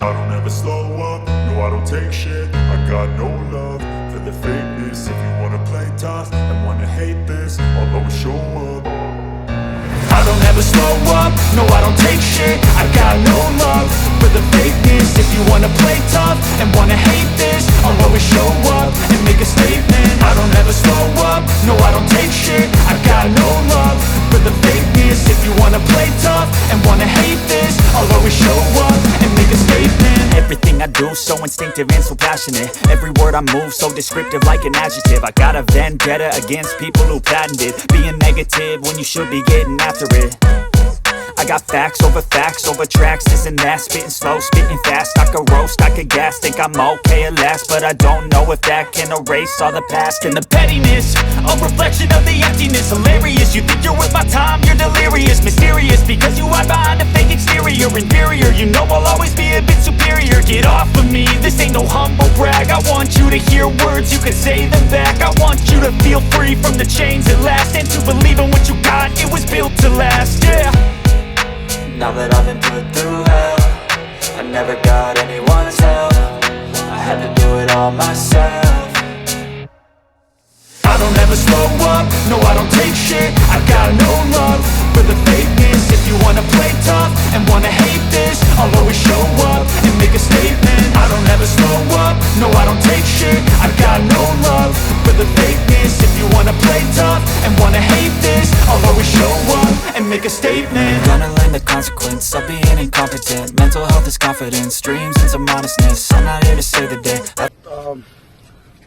I don't ever slow up, no I don't take shit. I got no love for the fakeness. If you wanna play tough and wanna hate this, I'll always show up. I don't ever slow up, no I don't take shit. I got no love for the fakeness. If you wanna play tough and wanna hate this, I'll always show up and make a statement. I don't ever slow up, no I don't take shit. I got no love for the fakeness. If you wanna play tough and wanna hate this, I'll always show up and make a statement. Everything I do so instinctive and so passionate. Every word I move so descriptive like an adjective. I got a vendetta against people who patented being negative when you should be getting after it. I got facts over tracks, this and that. Spitting slow, spitting fast. I could roast, I could gas. Think I'm okay at last, but I don't know if that can erase all the past. And the pettiness, a reflection of the emptiness. Hilarious, you think you're worth my time, you're delirious. Mysterious, because you hide behind a fake exterior. Inferior, you know I'll always be a bit superior. Get off of me, this ain't no humble brag. I want you to hear words, you can say them back. I want you to feel free from the chains at last, and to believe in what you got, it was built to last, yeah. Now that I've been put through hell, I never got anyone's help. I had to do it all myself. I don't ever slow up, no I don't take shit. I got no love for the fakeness. If you wanna play tough and wanna hate this, I'll always show up and make a statement. I don't ever slow up, no I don't take shit. I got no love for the fakeness. If you wanna play tough and wanna hate this, I'll always show up and make a statement. Gonna learn the consequence of being incompetent. Mental health is confidence, dreams and some modestness. I'm not here to save the day.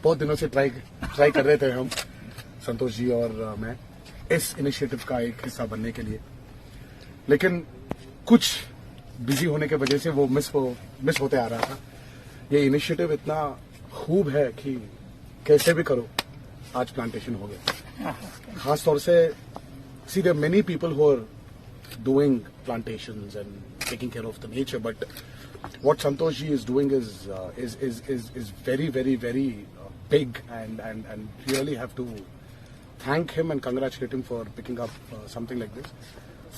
बहुत दिनों से try कर रहे थे हम, संतोष जी और मैं, इस इनिशिएटिव का एक हिस्सा बनने के लिए, लेकिन कुछ बिजी होने के वजह से वो मिस होते आ रहा था। ये इनिशिएटिव इतना खूब है कि कैसे भी करो आज प्लांटेशन हो गया। खास तौर से see there are many people who are doing plantations and taking care of the nature, but what Santosh ji is doing is very big, and really have to thank him and congratulate him for picking up something like this.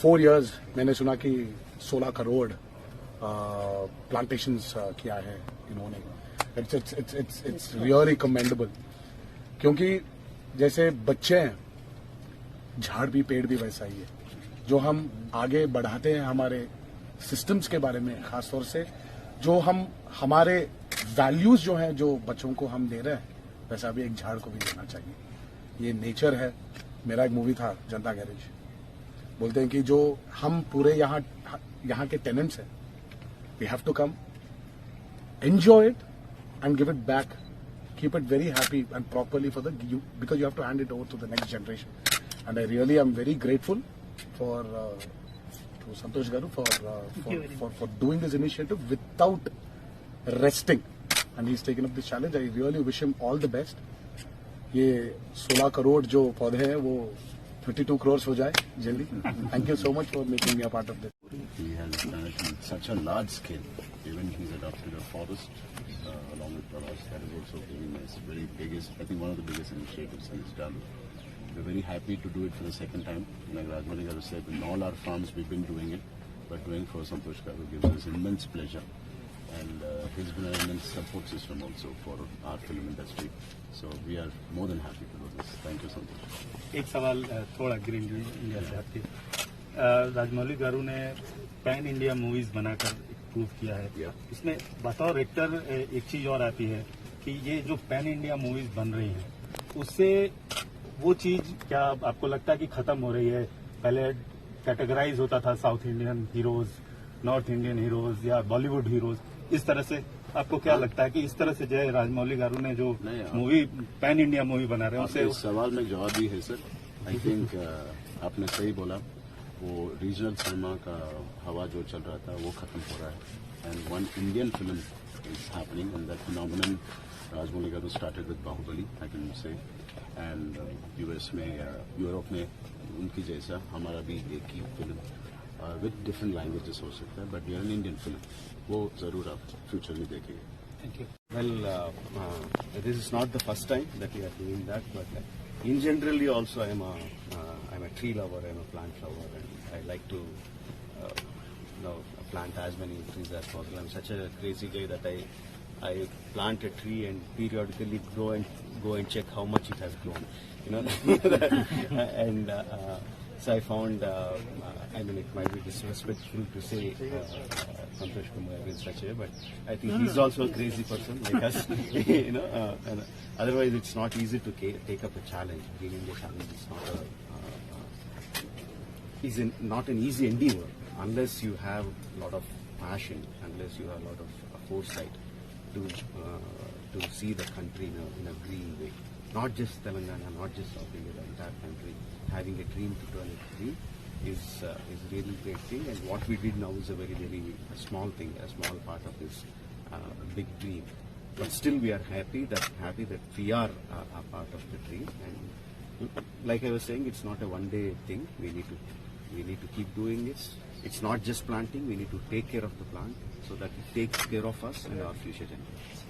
4 years मैंने सुना कि 16 crore plantations किया है इन्होंने. It's really commendable, क्योंकि जैसे बच्चे हैं, झाड़ भी पेड़ भी वैसा ही है. जो हम आगे बढ़ाते हैं हमारे सिस्टम्स के बारे में, खासतौर से जो हम हमारे वैल्यूज जो हैं जो बच्चों को हम दे रहे हैं, वैसा भी एक झाड़ को भी देना चाहिए. ये नेचर है. मेरा एक मूवी था जनता गैरेज, बोलते हैं कि जो हम पूरे यहाँ के टेनेंट्स हैं, we have to come enjoy it and give it back, keep it very happy and properly for because you have to hand it over to the next generation. And I really am very grateful to Santosh Garu for doing this initiative without resting, and he's taken up this challenge. I really wish him all the best. ये 16 करोड़ जो पौधे हैं वो 32 crores हो जाए जल्दी. Thank you so much for making me a part of this. He has done it on such a large scale. Even he's adopted a forest along with Pralas. That is also very nice. Very biggest, I think one of the biggest initiatives he's done. We're very happy to do it for the second time. Like Rajmani Garu said, in all our farms we've been doing it, but doing for Santosh Garu gives us immense pleasure. And he's been an immense support system also for our film industry. So we are more than happy to do this. Thank you, Santosh. एक सवाल थोड़ा green India से आपके, राजमौली गारू ने pan India movies बनाकर prove किया है. इसमें बतौर एक्टर एक चीज और आती है कि ये जो पैन इंडिया मूवीज बन रही हैं, उससे वो चीज क्या आपको लगता है कि खत्म हो रही है? पहले कैटेगराइज होता था south Indian heroes, north Indian heroes या बॉलीवुड हीरोज, इस तरह से आपको क्या लगता है कि इस तरह से जय राजमौली गारू ने जो मूवी पैन इंडिया मूवी बना रहे हैं उससे इस सवाल में जवाब भी है सर. आई थिंक आपने सही बोला. वो रीजनल सिनेमा का हवा जो चल रहा था वो खत्म हो रहा है, and one Indian film is happening, and that phenomenon Rajamouli garu started with Baahubali, I can say, and US में, यूरोप में उनकी जैसा हमारा भी एक ही फिल्म विद डिफरेंट लैंग्वेजेस हो सकता है, but we are an Indian film. वो जरूर आप फ्यूचर में देखेंगे. Thank you. Well, this is not the first time that we are doing that, but in generally also I'm a tree lover, I'm a plant lover, and I like to plant as many trees as possible. I'm such a crazy guy that I plant a tree and periodically go and check how much it has grown. You know, and so I found. I mean, it might be disrespectful to say Santosh Kumar is such a, but I think he's also a crazy person like us. You know, and otherwise it's not easy to take up a challenge. Giving a challenge is not an easy endeavor unless you have a lot of passion, unless you have a lot of foresight to see the country in a green way. Not just Telangana, not just South India, the entire country. Having a dream to turn it green is really great thing. And what we did now is a very small thing, a small part of this big dream. But still, we are happy that we are a part of the dream. And like I was saying, it's not a one-day thing. We need to keep doing this. It's not just planting. We need to take care of the plant so that it takes care of us and our future generations.